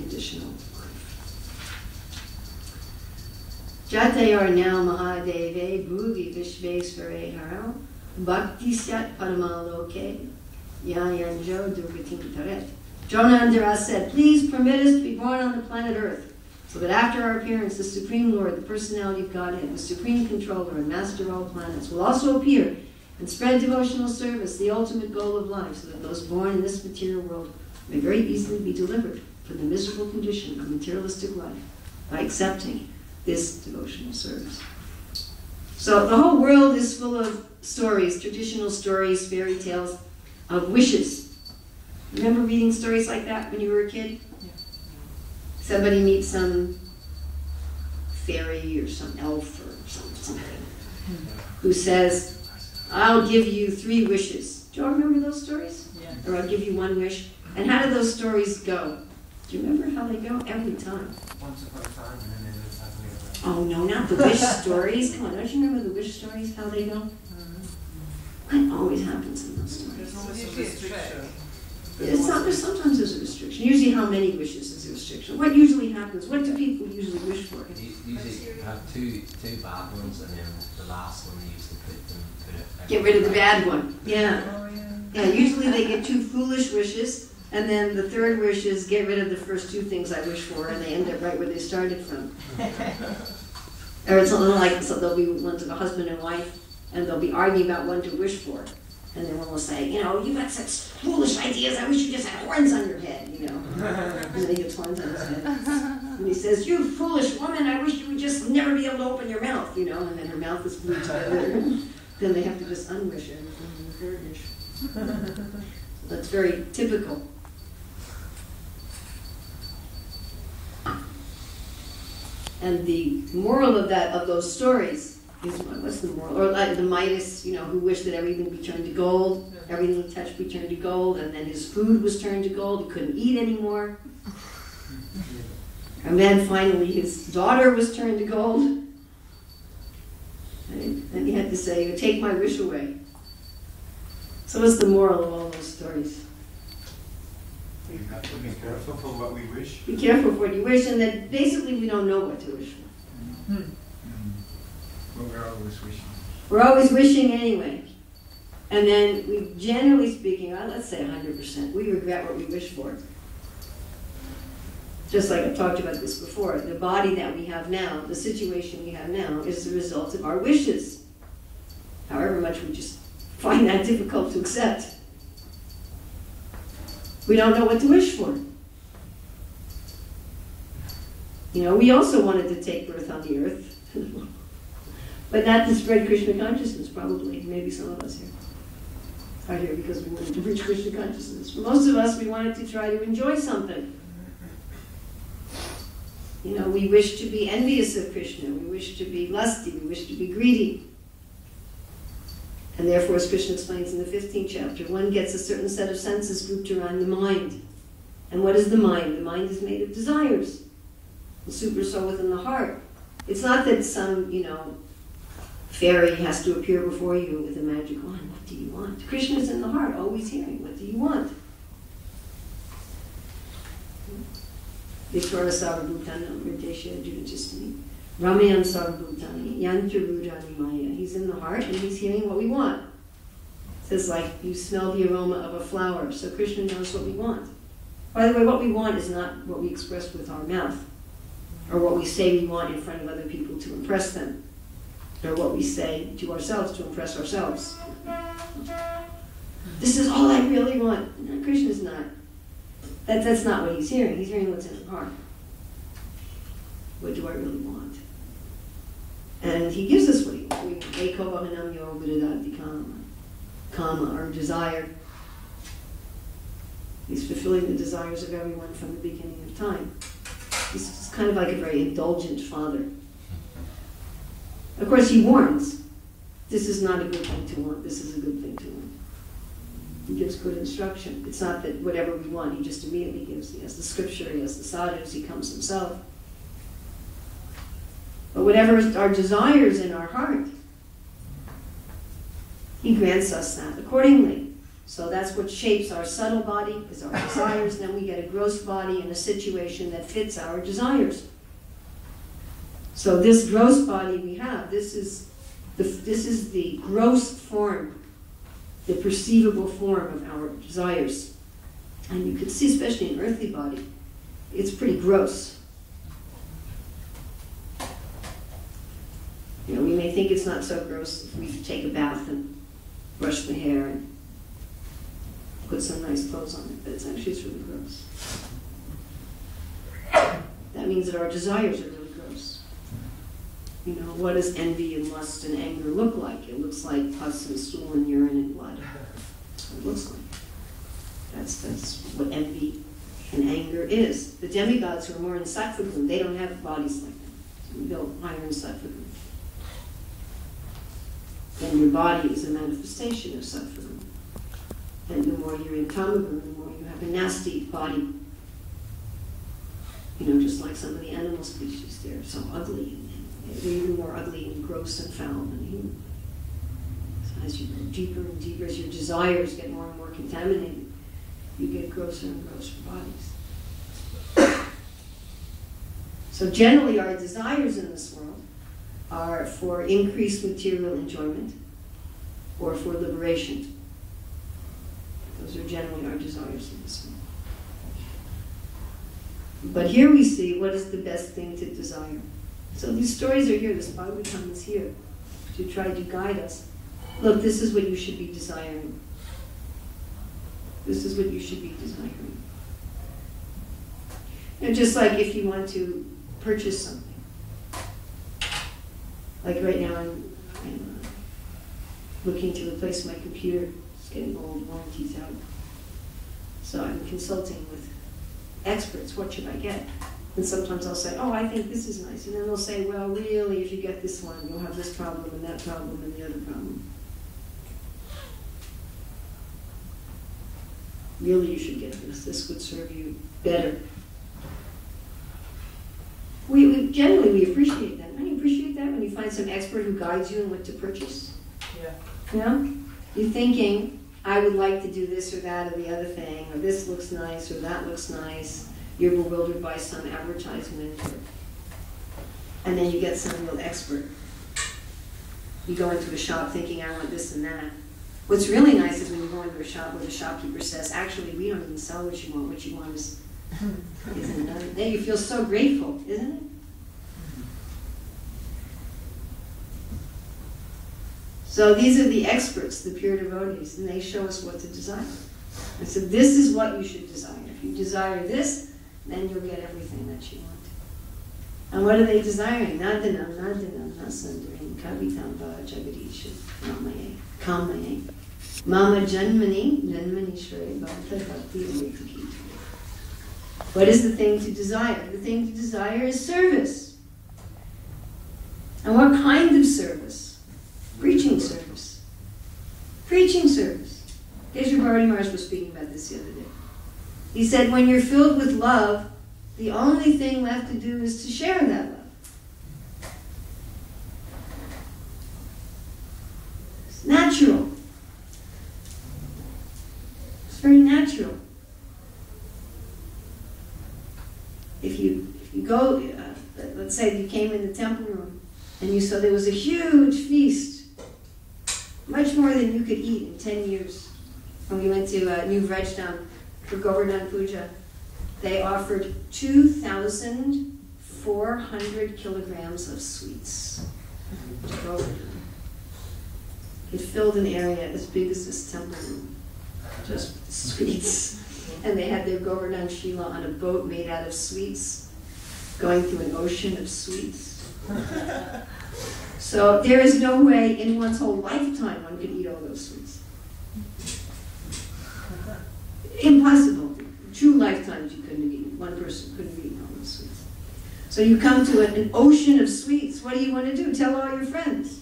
conditional life. Jatayornam Mahadeve Bhuvi Vishvesvare Haro Bhakti Syat Paramaloke Yayanjo Durgatim Taret. Dronandara said, please permit us to be born on the planet Earth, so that after our appearance, the Supreme Lord, the personality of Godhead, the Supreme Controller and Master of all planets, will also appear and spread devotional service, the ultimate goal of life, so that those born in this material world may very easily be delivered from the miserable condition of materialistic life by accepting this devotional service. So the whole world is full of stories, traditional stories, fairy tales of wishes. Remember reading stories like that when you were a kid? Yeah. Somebody meets some fairy or some elf or something who says, I'll give you 3 wishes. Do you all remember those stories? Yeah. Or I'll give you 1 wish. And how do those stories go? Do you remember how they go? Every time. Once upon a time, and then they lived happily ever after. Oh no, not the wish stories. Come on, don't you remember the wish stories, how they go? What always happens in those stories? There's always a restriction. Sometimes there's a restriction. Usually how many wishes is a restriction. What usually happens? What do people usually wish for? Usually have two bad ones, and then the last one they usually put it. Get rid of the bad one. Yeah. Yeah, usually they get 2 foolish wishes, and then the 3rd wish is get rid of the first 2 things I wish for, and they end up right where they started from. Or it's a little like, so there'll be one's a husband and wife, and they'll be arguing about one to wish for. And then one will say, you know, you got such foolish ideas, I wish you just had horns on your head, you know. And then he gets horns on his head. And he says, you foolish woman, I wish you would just never be able to open your mouth, you know. And then her mouth is glued together. Then they have to just unwish her. That's very typical. And the moral of those stories is, what's the moral? Or like the Midas, you know, who wished that everything be turned to gold, everything he touched be turned to gold, and then his food was turned to gold, he couldn't eat anymore. And then finally his daughter was turned to gold. And then he had to say, take my wish away. So what's the moral of all those stories? We have to be careful for what we wish. Be careful for what you wish, and that basically we don't know what to wish for. But we're always wishing. We're always wishing anyway. And then we, generally speaking, let's say 100%, we regret what we wish for. Just like I've talked about this before, the body that we have now, the situation we have now, is the result of our wishes. However much we just find that difficult to accept. We don't know what to wish for. You know, we also wanted to take birth on the earth, but not to spread Krishna consciousness, probably. Maybe some of us here are here because we wanted to reach Krishna consciousness. For most of us, we wanted to try to enjoy something. You know, we wish to be envious of Krishna, we wish to be lusty, we wish to be greedy. And therefore, as Krishna explains in the 15th chapter, one gets a certain set of senses grouped around the mind. And what is the mind? The mind is made of desires. The super soul within the heart. It's not that some, you know, fairy has to appear before you with a magic wand. What do you want? Krishna is in the heart, always hearing. What do you want? Vishwara Sarvabhutana, Mridesha Jivajistani, Ramayam Sarvabhutani, Yantrabhutani Maya. He's in the heart and he's hearing what we want. It says like you smell the aroma of a flower, so Krishna knows what we want. By the way, what we want is not what we express with our mouth, or what we say we want in front of other people to impress them, or what we say to ourselves to impress ourselves. This is all I really want. No, Krishna's not. That's not what he's hearing. He's hearing what's in his heart. What do I really want? And he gives us what he wants. Kama, our desire. He's fulfilling the desires of everyone from the beginning of time. He's kind of like a very indulgent father. Of course, he warns, this is not a good thing to want, this is a good thing to want. He gives good instruction. It's not that whatever we want, he just immediately gives. He has the scripture, he has the sadhus, he comes himself. But whatever our desires in our heart, he grants us that accordingly. So that's what shapes our subtle body, is our desires. Then we get a gross body in a situation that fits our desires. So this gross body we have, this is the gross form, the perceivable form of our desires. And you can see, especially in an earthly body, it's pretty gross. You know, we may think it's not so gross if we take a bath and brush the hair and put some nice clothes on it, but it's really gross. That means that our desires are really gross. You know, what does envy and lust and anger look like? It looks like pus and stool and urine and blood. That's what it looks like. That's what envy and anger is. The demigods who are more in sattva guna, they don't have bodies like that. So we go higher in sattva guna. And your body is a manifestation of sattva guna. And the more you're in tamaguna, the more you have a nasty body. You know, just like some of the animal species, they're so ugly. They're even more ugly and gross and foul than human. So as you go deeper and deeper, as your desires get more and more contaminated, you get grosser and grosser bodies. So generally our desires in this world are for increased material enjoyment or for liberation. Those are generally our desires in this world. But here we see what is the best thing to desire. So these stories are here, this Bhagavatam is here to try to guide us. Look, this is what you should be desiring. This is what you should be desiring. You know, just like if you want to purchase something. Like right now I'm looking to replace my computer. It's getting old, warranty's out. So I'm consulting with experts. What should I get? And sometimes I'll say, oh, I think this is nice. And then they'll say, well, really, if you get this one, you'll have this problem and that problem and the other problem. Really, you should get this. This would serve you better. We generally appreciate that. Don't you appreciate that when you find some expert who guides you in what to purchase? Yeah. You know? You're thinking, I would like to do this or that or the other thing, or this looks nice or that looks nice. You're bewildered by some advertisement, and then you get some real expert. You go into a shop thinking, I want this and that. What's really nice is when you go into a shop where the shopkeeper says, actually, we don't even sell what you want is isn't it? Then you feel so grateful, isn't it? So these are the experts, the pure devotees, and they show us what to desire. And so this is what you should desire. If you desire this, then you'll get everything that you want. And what are they desiring? Nadanam, nadanam, nasandarim, kavitam va jagadisha, namaye, kamaye, mama janmani, janmani shre, bhakta bhakti amritakita. What is the thing to desire? The thing to desire is service. And what kind of service? Preaching service. Preaching service. Kesha Bharati Maharaj was speaking about this the other day. He said, when you're filled with love, the only thing left to do is to share that love. It's natural. It's very natural. If you go, let's say you came in the temple room and you saw there was a huge feast, much more than you could eat in 10 years. When we went to New Vrajdan for Govardhan Puja, they offered 2,400 kilograms of sweets to Govardhan. It filled an area as big as this temple room, just with sweets. And they had their Govardhan Shila on a boat made out of sweets, going through an ocean of sweets. So there is no way in one's whole lifetime one could eat all those sweets. Impossible. 2 lifetimes you couldn't have eaten. One person couldn't have eaten all those sweets. So you come to an ocean of sweets. What do you want to do? Tell all your friends.